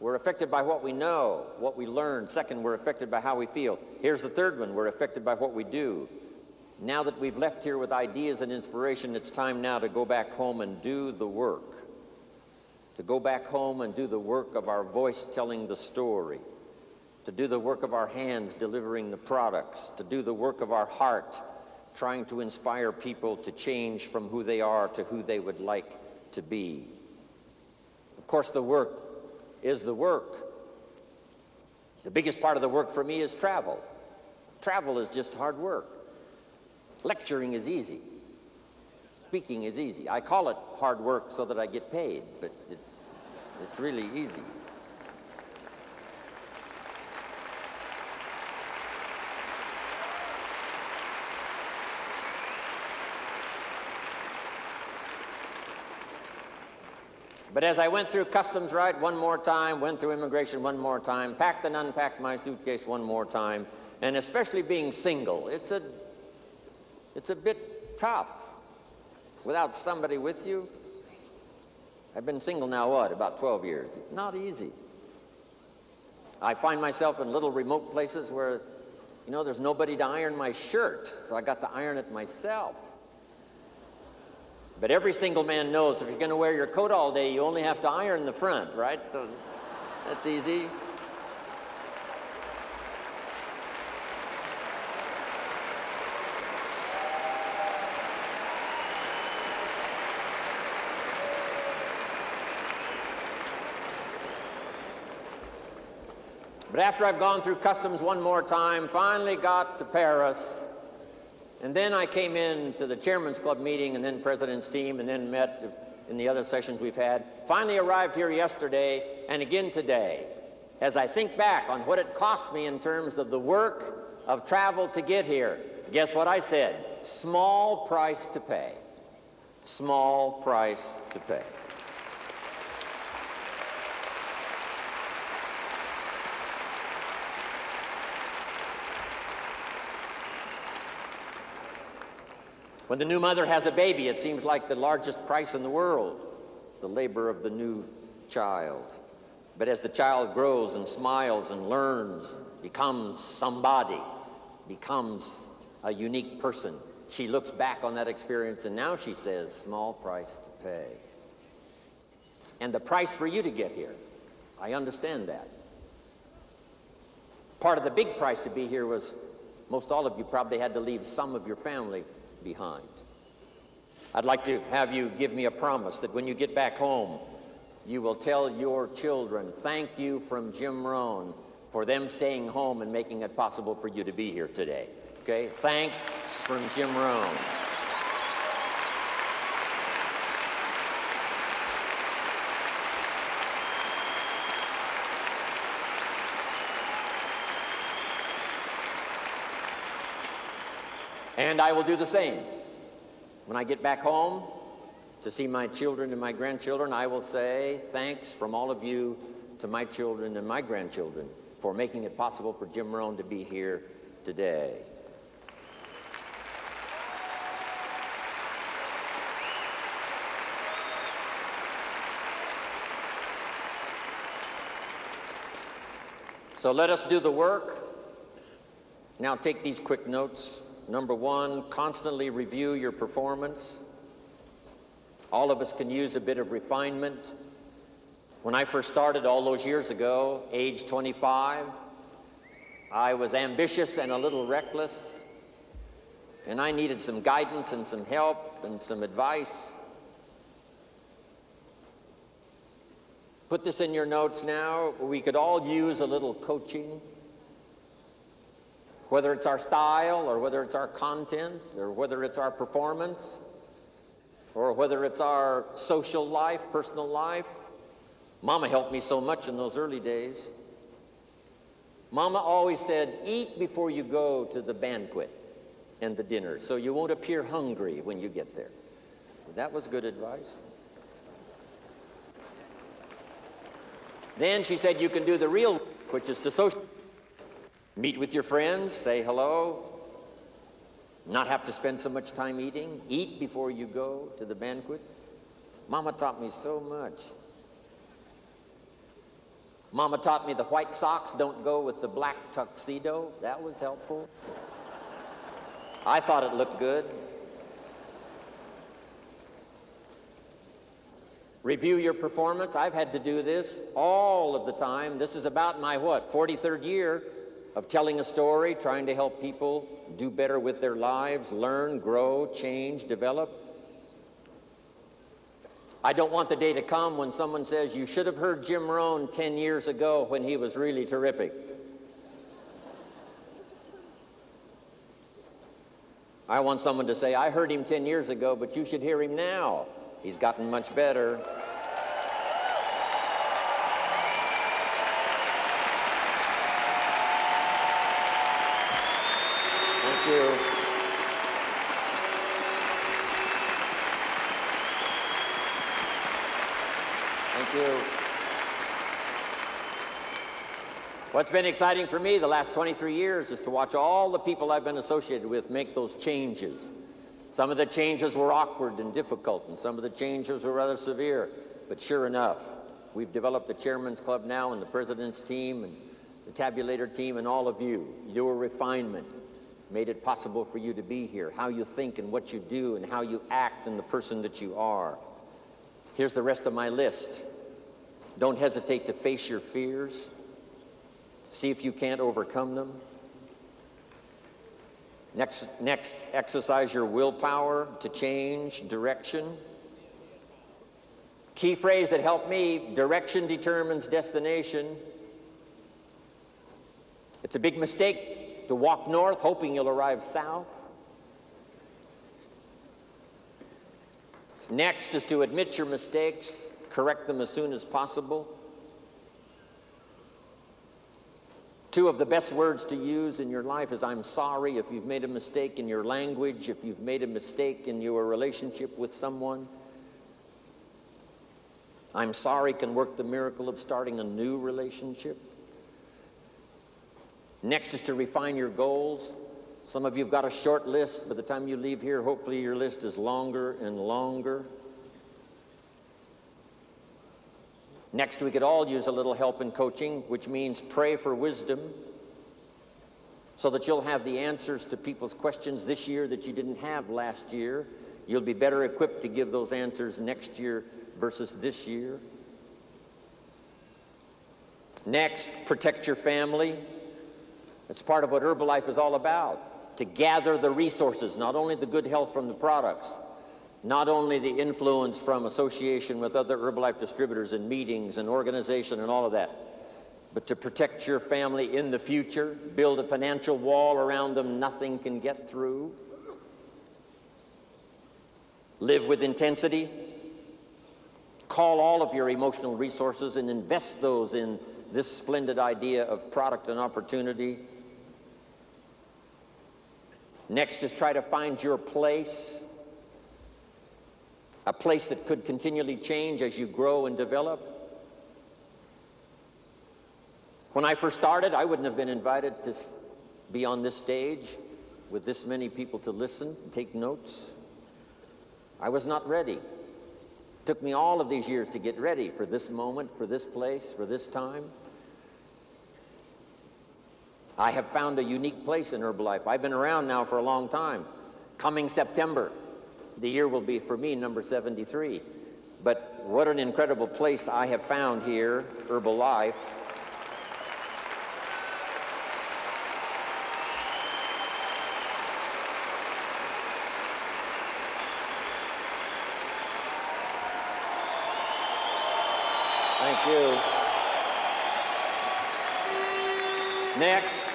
we're affected by what we know, what we learn. Second, we're affected by how we feel. Here's the third one, we're affected by what we do. Now that we've left here with ideas and inspiration, it's time now to go back home and do the work. To go back home and do the work of our voice telling the story. To do the work of our hands delivering the products. To do the work of our heart trying to inspire people to change from who they are to who they would like to be. Of course, the work is the work. The biggest part of the work for me is travel. Travel is just hard work. Lecturing is easy. Speaking is easy. I call it hard work so that I get paid, but it's really easy. But as I went through customs right one more time, went through immigration one more time, packed and unpacked my suitcase one more time, and especially being single, it's a bit tough without somebody with you. I've been single now, about 12 years. It's not easy. I find myself in little remote places where, there's nobody to iron my shirt, so I got to iron it myself. But every single man knows if you're going to wear your coat all day, you only have to iron the front, right? So that's easy. But after I've gone through customs one more time, finally got to Paris, and then I came in to the Chairman's Club meeting and then President's team and then met in the other sessions we've had. Finally arrived here yesterday and again today. As I think back on what it cost me in terms of the work of travel to get here, guess what I said? Small price to pay. Small price to pay. When the new mother has a baby, it seems like the largest price in the world, the labor of the new child. But as the child grows and smiles and learns, becomes somebody, becomes a unique person, she looks back on that experience and now she says, small price to pay. And the price for you to get here, I understand that. Part of the big price to be here was most all of you probably had to leave some of your family behind. I'd like to have you give me a promise that when you get back home, you will tell your children, thank you from Jim Rohn for them staying home and making it possible for you to be here today. Okay? Thanks from Jim Rohn. And I will do the same. When I get back home to see my children and my grandchildren, I will say thanks from all of you to my children and my grandchildren for making it possible for Jim Rohn to be here today. So let us do the work. Now take these quick notes. Number one, constantly review your performance. All of us can use a bit of refinement. When I first started all those years ago, age 25, I was ambitious and a little reckless, and I needed some guidance and some help and some advice. Put this in your notes now. We could all use a little coaching. Whether it's our style, or whether it's our content, or whether it's our performance, or whether it's our social life, personal life. Mama helped me so much in those early days. Mama always said, eat before you go to the banquet and the dinner, so you won't appear hungry when you get there. That was good advice. Then she said, you can do the real work, which is to social. Meet with your friends, say hello, not have to spend so much time eating, eat before you go to the banquet. Mama taught me so much. Mama taught me the white socks don't go with the black tuxedo. That was helpful. I thought it looked good. Review your performance. I've had to do this all of the time. This is about my, 43rd year of telling a story, trying to help people do better with their lives, learn, grow, change, develop. I don't want the day to come when someone says, you should have heard Jim Rohn 10 years ago when he was really terrific. I want someone to say, I heard him 10 years ago, but you should hear him now. He's gotten much better. Thank you. Thank you. What's been exciting for me the last 23 years is to watch all the people I've been associated with make those changes. Some of the changes were awkward and difficult, and some of the changes were rather severe. But sure enough, we've developed the Chairman's Club now, and the President's team, and the Tabulator team, and all of you. Your refinement made it possible for you to be here. How you think and what you do and how you act and the person that you are. Here's the rest of my list. Don't hesitate to face your fears. See if you can't overcome them. Next, exercise your willpower to change direction. Key phrase that helped me, direction determines destination. It's a big mistake to walk north hoping you'll arrive south. Next is to admit your mistakes, correct them as soon as possible. Two of the best words to use in your life is I'm sorry if you've made a mistake in your language, if you've made a mistake in your relationship with someone. I'm sorry can work the miracle of starting a new relationship. Next is to refine your goals. Some of you have got a short list. By the time you leave here, hopefully your list is longer and longer. Next, we could all use a little help in coaching, which means pray for wisdom so that you'll have the answers to people's questions this year that you didn't have last year. You'll be better equipped to give those answers next year versus this year. Next, protect your family. That's part of what Herbalife is all about, to gather the resources, not only the good health from the products, not only the influence from association with other Herbalife distributors and meetings and organization and all of that, but to protect your family in the future, build a financial wall around them nothing can get through. Live with intensity. Call all of your emotional resources and invest those in this splendid idea of product and opportunity. Next is try to find your place. A place that could continually change as you grow and develop. When I first started, I wouldn't have been invited to be on this stage with this many people to listen, take notes. I was not ready. It took me all of these years to get ready for this moment, for this place, for this time. I have found a unique place in Herbalife. I've been around now for a long time. Coming September, the year will be, for me, number 73. But what an incredible place I have found here, Herbalife. Thank you. Next,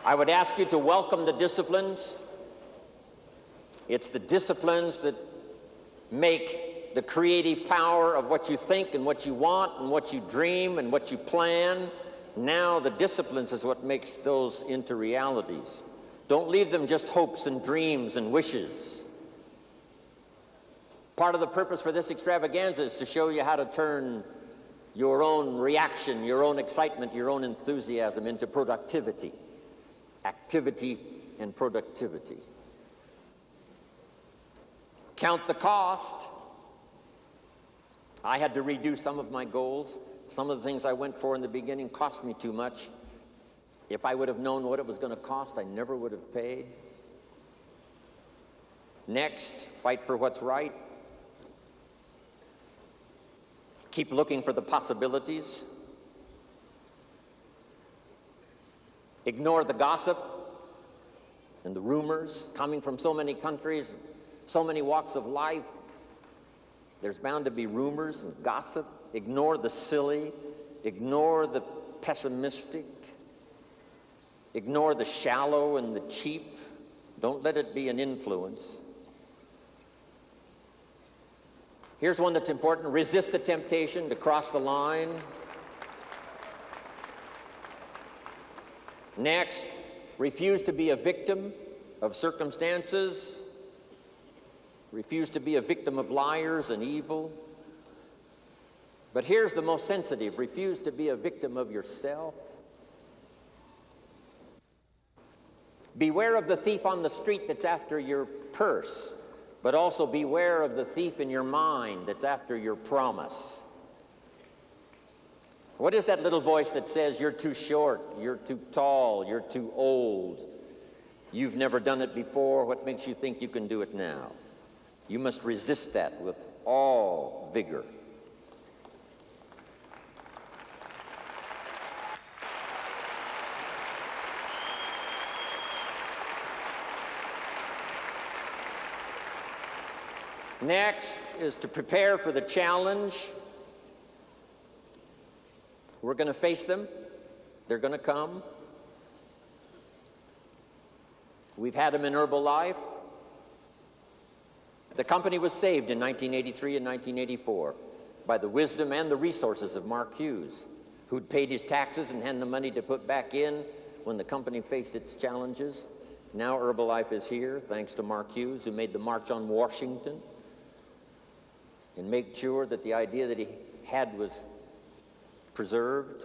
I would ask you to welcome the disciplines. It's the disciplines that make the creative power of what you think and what you want and what you dream and what you plan. Now the disciplines is what makes those into realities. Don't leave them just hopes and dreams and wishes. Part of the purpose for this extravaganza is to show you how to turn your own reaction, your own excitement, your own enthusiasm into productivity. Activity and productivity. Count the cost. I had to redo some of my goals. Some of the things I went for in the beginning cost me too much. If I would have known what it was going to cost, I never would have paid. Next, fight for what's right. Keep looking for the possibilities. Ignore the gossip and the rumors coming from so many countries, so many walks of life. There's bound to be rumors and gossip. Ignore the silly. Ignore the pessimistic. Ignore the shallow and the cheap. Don't let it be an influence. Here's one that's important. Resist the temptation to cross the line. Next, refuse to be a victim of circumstances. Refuse to be a victim of liars and evil. But here's the most sensitive. Refuse to be a victim of yourself. Beware of the thief on the street that's after your purse, but also beware of the thief in your mind that's after your promise. What is that little voice that says, you're too short, you're too tall, you're too old, you've never done it before, what makes you think you can do it now? You must resist that with all vigor. Next is to prepare for the challenge. We're going to face them. They're going to come. We've had them in Herbalife. The company was saved in 1983 and 1984 by the wisdom and the resources of Mark Hughes, who'd paid his taxes and had the money to put back in when the company faced its challenges. Now Herbalife is here, thanks to Mark Hughes, who made the March on Washington and made sure that the idea that he had was preserved.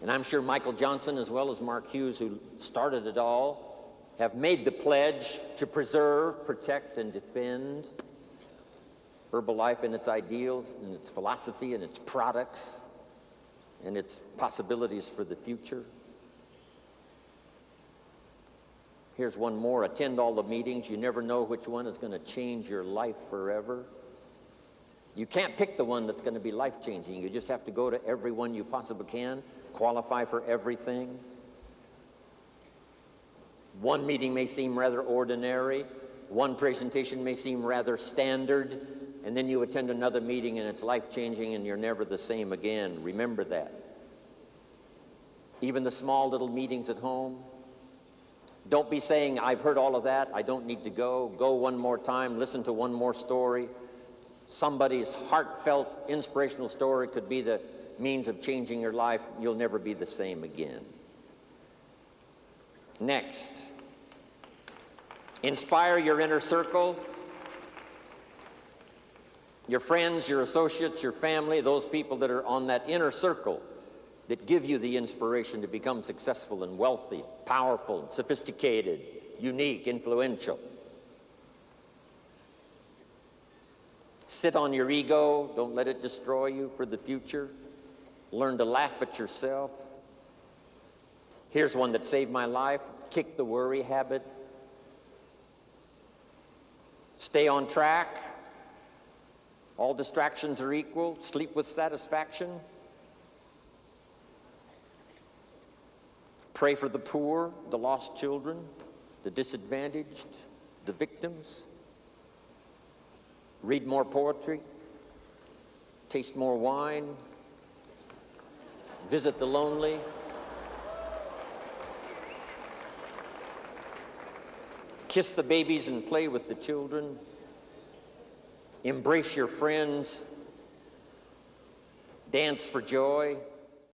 And I'm sure Michael Johnson, as well as Mark Hughes, who started it all, have made the pledge to preserve, protect, and defend Herbalife and its ideals, and its philosophy, and its products, and its possibilities for the future. Here's one more. Attend all the meetings. You never know which one is going to change your life forever. You can't pick the one that's going to be life-changing. You just have to go to every one you possibly can, qualify for everything. One meeting may seem rather ordinary. One presentation may seem rather standard. And then you attend another meeting and it's life-changing and you're never the same again. Remember that. Even the small little meetings at home. Don't be saying, I've heard all of that, I don't need to go. Go one more time, listen to one more story. Somebody's heartfelt, inspirational story could be the means of changing your life. You'll never be the same again. Next, inspire your inner circle. Your friends, your associates, your family, those people that are on that inner circle that give you the inspiration to become successful and wealthy, powerful, sophisticated, unique, influential. Sit on your ego. Don't let it destroy you for the future. Learn to laugh at yourself. Here's one that saved my life. Kick the worry habit. Stay on track. All distractions are equal. Sleep with satisfaction. Pray for the poor, the lost children, the disadvantaged, the victims. Read more poetry. Taste more wine. Visit the lonely. Kiss the babies and play with the children. Embrace your friends. Dance for joy.